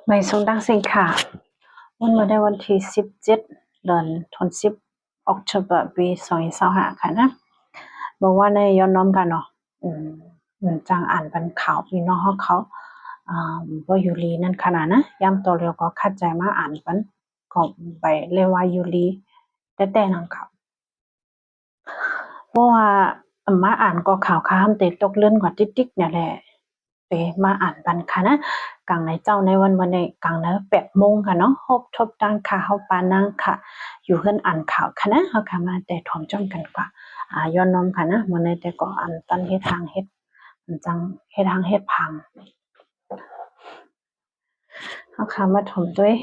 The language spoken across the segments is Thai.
ไม่ส่งดังสิงค่ะวันมาได้วันที่17เดือนธันวาคมออกตุลาปี2025ค่ะนะเมื่อวานในย้อนน้อมกันเนาะจังอ่านเป็นข่าวพี่น้องเขาบ่อยู่ลีนั่นขนาดนะย้ำตัวเรียวก็เข้าใจมาอ่านเป็นก็ไปเรียกว่าอยู่ลีแต่นังเขาเพราะว่ามาอ่านก็ข่าวข้ามเตตกเลื่อนกว่าติ๊กๆเนี่ยแหละไปมาอ่านปันค่ะนะกลางในเจ้าในวันในกลางใน8 โมงค่ะเนาะฮบทบด้านข่าวปานังค่ะอยู่เฮือนอ่านข่าวค่ะนะเฮาค่ะมาแต่ถ่อมจ้อมกันกว่าย้อนน้อมค่ะนะมื้อในแต่ก็อ่านตันเฮ็ดทางเฮ็ดจังเฮ็ดทางเฮ็ดพังเฮาค่ะมาถ่อมด้วย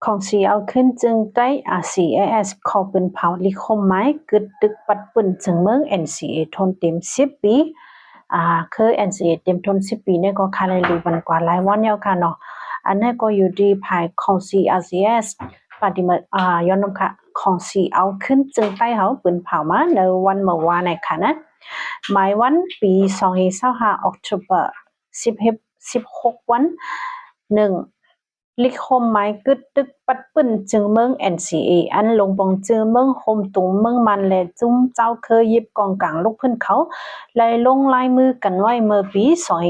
ของสีเอาขึ้นจึงได้ RCAS ขอปืนเผาลิคมไม้กึดตึกปัดปืนจึงเมือง NCA ทนเต็ม10 ปีคือ NCA เต็มทน10 ปีเนี่ยก็คาเลยรู้กันกว่าหลายวันแล้วค่ะเนาะอันนี้ก็อยู่ที่ภายของ CRCS ปฏิมาย้อนนำค่ะของสีเอาขึ้นจึงใต้เฮาปืนเผามาในวันเมื่อวานในค่ะนะหมายวันปี2025ออกตุลา16วัน1ลิคมไม้กึดตึกปัดปื้นจึงเมือง NCA อันลงปองจือเมืองโฮมตุงเมืองมันและจุ้มเจ้าเคยยิบกองกลางลูกเพิ่นเขาไล่ลงลายมือกันไว้เมื่อปี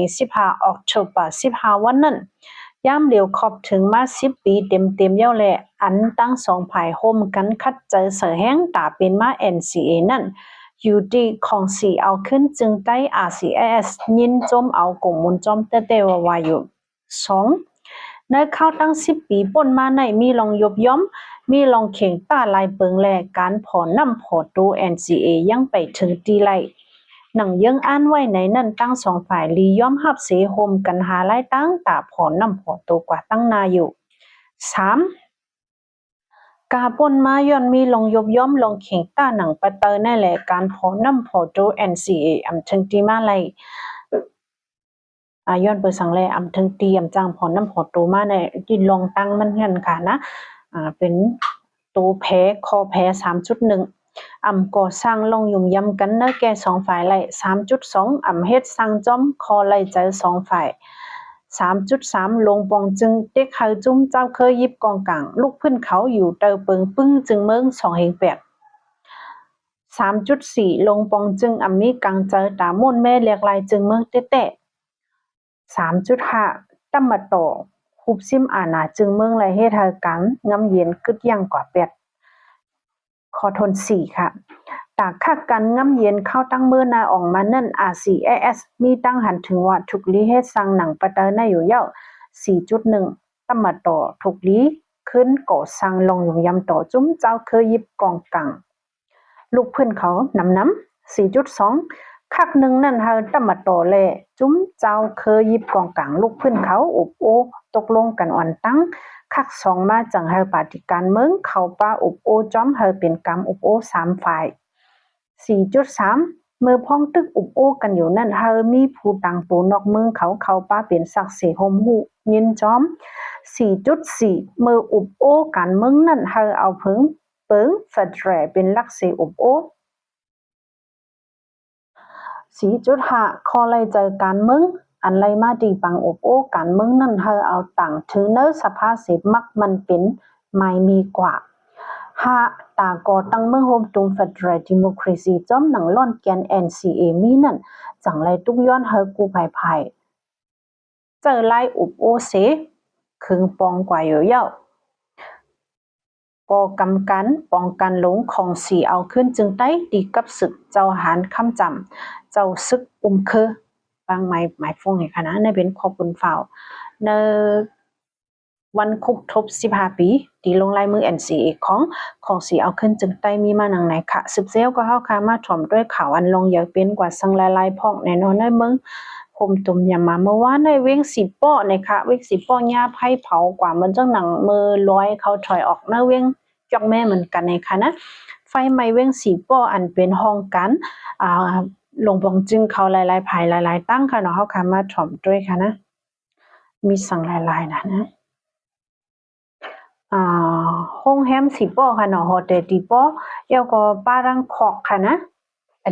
2015ออกตุลา15วันนั้นย่ามเหลียวขอบถึงมา10 ปีเต็มๆเย้าแหละอันตั้งสองฝ่ายโฮมกันคัดเจอเสือแห้งตาเป็นมา NCA นั่นอยู่ดีของสีเอาขึ้นจึงใต้ RCS ยินจมเอากงมุนจอมเตว่าอยู่2ในเข้าตั้ง10 ปีป่นมาในมีลองยบย่อมมีลองเข่งต้าลายเปิงแลการผอนนำผอตู NCA ยังไปถึงตีไลหนังยังอ่านไว้ในนั้นตั้งสองฝ่ายลีย่อมหับเสโฮมกันหาไล่ตั้งตาผอนนำผอตูกว่าตั้งนาอยู่3กาป่นมาย้อนมีลองยบย่อมลองเข่งต้าหนังปะเตอนั่นแหละการผอนนำผอตู NCA อำถึงตีมาไลย้อนเปิดสังแลอำถึงเตรียมจ้างผอนน้ำผอตูมาในที่ลองตั้งมันกันค่ะนะเป็นตัวแพ้คอแพ้ 3.1 ก่อสร้างลงยุ่มยำกันเนื้อแก่2ฝ่ายไล่ 3.2 เฮ็ดสร้างจอมคอไล่ใจ2ฝ่าย 3.3 ลงปองจึงเด็กเขาจุ้มเจ้าเคยยิบกองกลางลูกพื้นเขาอยู่เตอเปิงปึ้งจึงเมือง2 3.4 ลงปองจึงมีกังเจอตาม่วนแม่เรียกลายจึงเมืองเตะ3.5 ตั้มมาต่อคุบซิมอาณาจึงเมืองไรเฮ็ดให้กันงำเย็นกึดยังกว่า8ขอทน4ค่ะตากคักกันงำเย็นเข้าตั้งมือนาออกมานั่น RCAS มีตั้งหันถึงว่าทุกลีเฮ็ดสร้างหนังปะเตอในอยู่เย้า 4.1 ตั้มมาต่อทุกลีขึ้นก่อสร้างลงอยู่ยำต่อจุ้มเจ้าเคยยิบกองกลางลูกเพิ่นเขาน้ำ 4.2 คักหนึ่งนั่นเฮาตั้มมาต่อแลจุ้มเจ้าเคยยิบกองกลางลูกเพิ่นเขาอุบโอตกลงกันอ่อนตั้งคัก2มาจังเฮาปฏิการเมืองเขาป้าอุบโอจอมเฮาเป็นกรรมอุบโอ3ฝ่าย 4.3 เมื่อพ้องตึกอุบโอกันอยู่นั่นเฮามีผู้ต่างปูนอกเมืองเขาป้าเป็นศักดิ์ศรีโฮมหูยินจอม 4.4 เมื่ออุบโอกันเมืองนั่นเฮาเอาเพิ่งเปิงฟัดแรเป็นลักษณะอุบโอ4.5 ข้อไล่ใจการเมืองอันไล่มาดีปังอบโอ้การเมืองนั่นเฮาเอาต่างถึงเนื้อสภาสิมักมันเป็นไม่มีกว่า5ตาก่อตั้งเมืองโฮมตุงเฟดรัลดิโมคราซีจอมหนังล่อนแกน NCA มีนั่นจังไล่ทุกย้อนเฮากูภายเจอไล่อุบโอเสครึ่งปองกว่าอยู่เย้าก็กำกันป้องกันลงของสีเอาขึ้นจึงได้ดีกับศึกเจ้าหารคำจำเจ้าซึกคือบางหมายฟงให้ค่ะนะในเป็นขอบคุณฝ่าวในวันครบทบ15 ปีที่ลงลายมือ NCA ของสีเอาขึ้นจึงได้มีมาหนังไหนค่ะสืบเซลก็เฮาค่ะมาถ่อมด้วยข่าวอันลงอยากเป็นกว่าสังหลายๆพอกแน่นอนในเมืองผมตุ่มยามาเมื่อวานในเว้งสิป้อนะคะเว้งสิป้อยาไผ่เผากว่ามันจังหนังมือร้อยเขาถอยออกเนเว้งจอกแม่เหมือนกันในค่ะนะไฟไหม้เว้งสีป้ออันเป็นห้องกันลงบองจึงเขาหลายๆภายหลายๆตั้งค่ะเนาะเฮาค่ะมาถ่อมด้วยค่ะนะมีสั่งหลายๆนะห้องแฮมสิป้อค่ะเนาะโฮเทลติป้อเดี๋ยวก็ป้ารังคอกค่ะนะ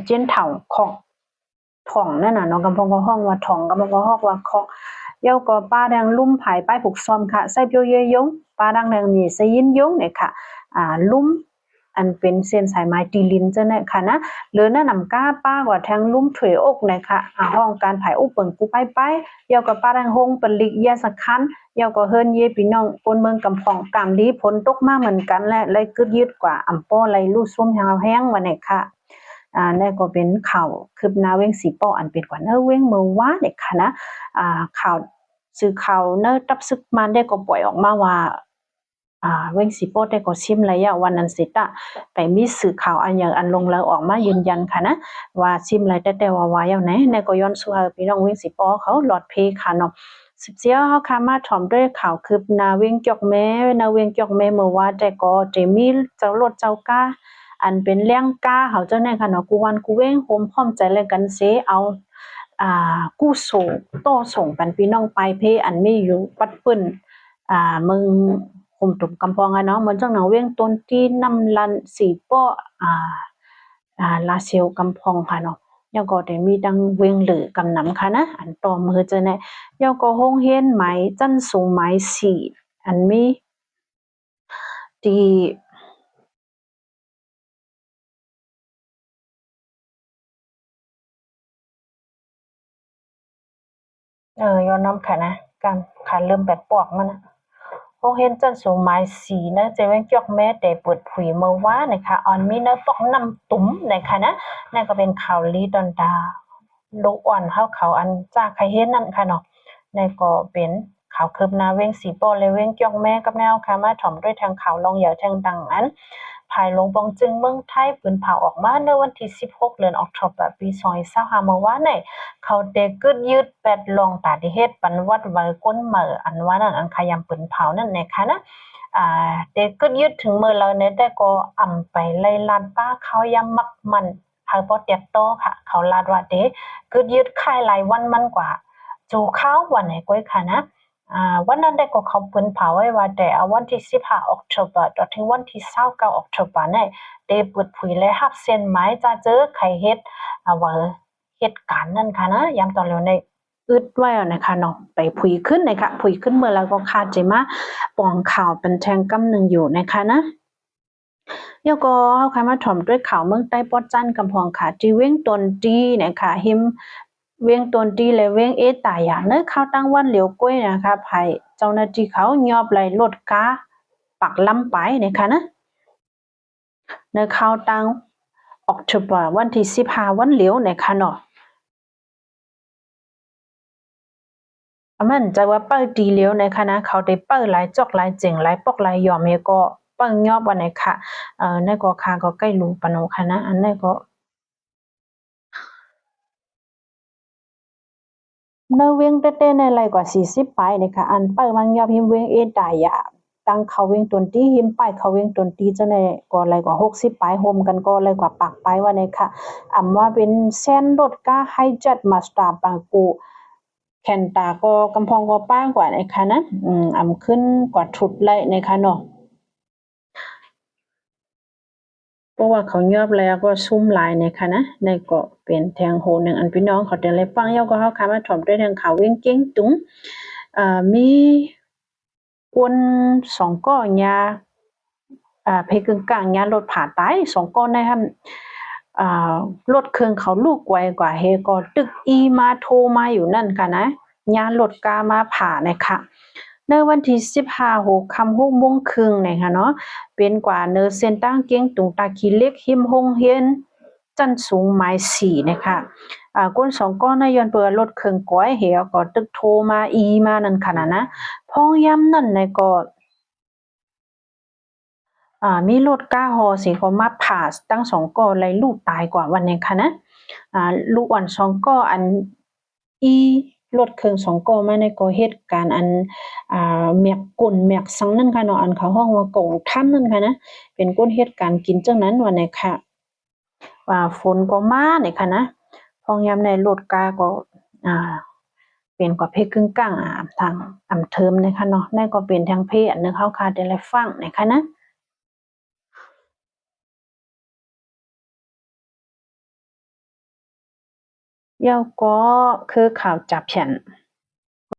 เจนเฒ่าคอกถ่องนั่นน่ะเนาะกำพงก็ห้องว่าถ่องกำพงก็ฮอกว่าคอก เยาก็ป้าแดงลุ่มไผ่ป้ายผูกซอมค่ะใส่เปียวเยยงป้าดังแดงนี่ใส่ยินยงเนี่ยค่ะลุ่มอันเป็นเส้นสายไม้ตีลินเจ้าเนี่ยค่ะนะหรือหน้านำก้าป้ากว่าแทงลุ่มถวยอกนะคะห้องการไผ่อุปเปิงกูไปเยาก็ป้าแดงหงปลิกยาสักคันเยาก็เฮิรนเยพี่น้องปนเมืองกำพองกำลีฝนตกมาเหมือนกันแหละเลยกึดยืดกว่าอำป้อไหลลู่ส้มแห้งวันเนี่ยค่ะนี่ก็เป็นข่าวคืบหน้าเว้งสีป้ออันเป็นกว่าเนอเว้งเมื่อวานเนี่ยค่ะนะข่าวสื่อข่าวเนอตับซึกมันได้ก็ปล่อยออกมาว่าเว้งสีป้อได้ก็ชิมระยะวันนั้นสิตะแต่มีสื่อข่าวอันอย่างอันลงแล้วออกมายืนยันค่ะนะว่าชิมไรแต่ว่าว่าอย่างไหนในก็ย้อนสู่พี่น้องเว้งสีป้อเขาหลอดเพค่ะเนาะสิบเสียเขาค่ะมาถ่อมด้วยข่าวคืบหน้าเว้งจอกแม่นาเว้งจอกแม่เมื่อว่าแต่ก็จะมีเจ้ารถเจ้าก้าอันเป็นเลี้ยงก้าเขาเจ้าเนี่ยค่ะเนาะกูวันกูเว้งโฮมพร้อมใจเลยกันเสเอากู้ส่งโต้ส่งปันพี่น้องไปเพอันมีอยู่ปัดปื้นมึงคุมตุ่มกำปองเนาะเหมือนจังหนอเว้งต้นที่นำลันสีป้อลาเซลกำปองค่ะเนาะยังก็ได้มีดังเวงหรือกำนำค่ะนะอันต่อมือเจอเนี่ยยังก็ห้องเฮียนไหมจันสูงไหมสีอันมีที่ย้อนน้ำค่ะนะการขาเริ่มแบบปอกมันโอเห็นจันสูงไม้สีนะจะเว้นจอกแม่แต่เปิดผุยเมื่อว่านะคะออนมีเนื้อปอกน้ำตุ้มนะคะนะนั่นก็เป็นข่าวลีดอนดาลูกอ่อนเขาอันจากใครเห็นนั่นค่ะเนาะนั่นก็เป็นข่าวคืบหน้าเว้งสีโปเลยเว้งจอกแม่กับแนวค่ะมาถ่อมด้วยทางข่าวลงเหยาทางดังอันภายลงปองจึงเมืองไทยปืนเผาออกมาในวันที่16เดือนออกตุลาคมปี2025เมื่อวานนี้เขาเดกึดยืดแปดลงตาที่เฮ็ดปันวัดไว้ก้นเหมออันว่านั่นอันขยำปืนเผานั่นแหละค่ะนะเดกึดยืดถึงมือเราเนี่ยแต่ก็อ่ำไปไล่ลานป้าเขายำมักมันหาบ่เตียโตค่ะเขาลาดว่าเดกึดยืดค่ายหลายวันมันกว่าจูข้าววันไหนก้อยค่ะนะวันนั้นได้ก็เขาปืนเผาไว้ว่าแต่วันที่15ออกตุลาคมถึงวันที่29ออกตุลาคมเนี่ยได้เปิดเผยและรับเส้นหมายจะเจอใครเฮ็ดว่าเหตุการณ์นั้นค่ะนะย้ำตอนแล้วในอึดไว้นะคะเนาะไปผุยขึ้นนะคะผุยขึ้นเมื่อแล้วก็คาดใจมาปองข่าวเป็นแทงกำหนึ่งอยู่นะคะนะยก็เอาค่ะมาถ่อมด้วยข่าวเมืองใต้ปอดจันกำพองค่ะจีเว้งตนจีนะคะหิมเวียงตนตีและเวียงตายเนื้อข้าวตั้งวันเหลียวก้วยนะคะไผเจ้าหน้าที่เขายอบไหลลดกาปักลำไปนะคะนะเนื้อข้าวตั้งออกตุลาวันที่15วันเหลียวนะคะเนาะมันจะว่าเปิ้ลดีเหลียวนะคะนะเขาได้เปิ้ลหลายจอกหลายเจ๋งหลายปอกหลายยอมเฮก็เปิ้ลยอบวันไหนค่ะนั่นก็ค่ะก็ใกล้รู้ปะเนาะค่ะนะอันนั้นก็เนเวียงเต้ๆในไรกว่า40ปลายนะคะอันเปิ้ลมันยอบหิมเวียงตายาตั้งเขาเวียงตนตีหิมป้ายเขาเวียงตนตีจะในก็ไรกว่า60ปลายโฮมกันก็ไรกว่าปากปลายว่าในค่ะว่าเป็นแซนรถก้าให้จัดมาสตาร์บางกูแคนตาก็กำพองก็ป้างกว่านะคะนะขึ้นกว่าทุดเลยนะคะเนาะเพราะว่าเขายอบแล้วก็ซุ่มหลายนะคะนะในก็เป็นแทงโหหนึ่งอันพี่น้องเขาแต่เลยฟังเยาก็เขาค่ะมาถ่อมด้วยทางข่าวเว้งเก้งตุงมีกวน2ก้อยาเพกึ่งกลางยารถผ่าตาย2ก้อนนะครับรถเครื่องเขาลูกไวกว่าเฮก็ตึกอีมาโทรมาอยู่นั่นค่ะนะยารถกามาผ่านะคะในวันที่15โหคำ6โมงครึ่งนะคะเนาะเป็นกว่าเนอเส้นตั้งเกียงตุงตาคีเล็กหิมฮงเฮียนจันสูงไม้4นะคะก้น2ก้อนนายอนเปิดรถเครื่องก้อยเหี่ยวก็ตึกโทรมาอีมานั่นค่ะนะพ้องย้ำนั่นในก็มีรถก้าฮอสิเขามาผ่าตั้ง2ก้อเลยลูกตายกว่าวันนี้ค่ะนะลูกอ่อน2ก้ออันอีรถเครื่อง2ก้อมาในก็เหตุการณ์อันแมกกุ่นแมกสังนั่นค่ะเนาะอันเขาห้องว่ากงท่านนั่นค่ะนะเป็นก้นเหตุการณ์กินจังนั้นวันนี้ค่ะฝนก็มาเนี่ยค่ะนะพองยามในรถกาก็เป็นกว่าเพศครึ่งกลางทางเทิมนะคะเนาะนั่นก็เป็นทางเพศอันนึงเขาคาได้ไรฟังนะคะนะแล้วก็คือข่าวจับฉัน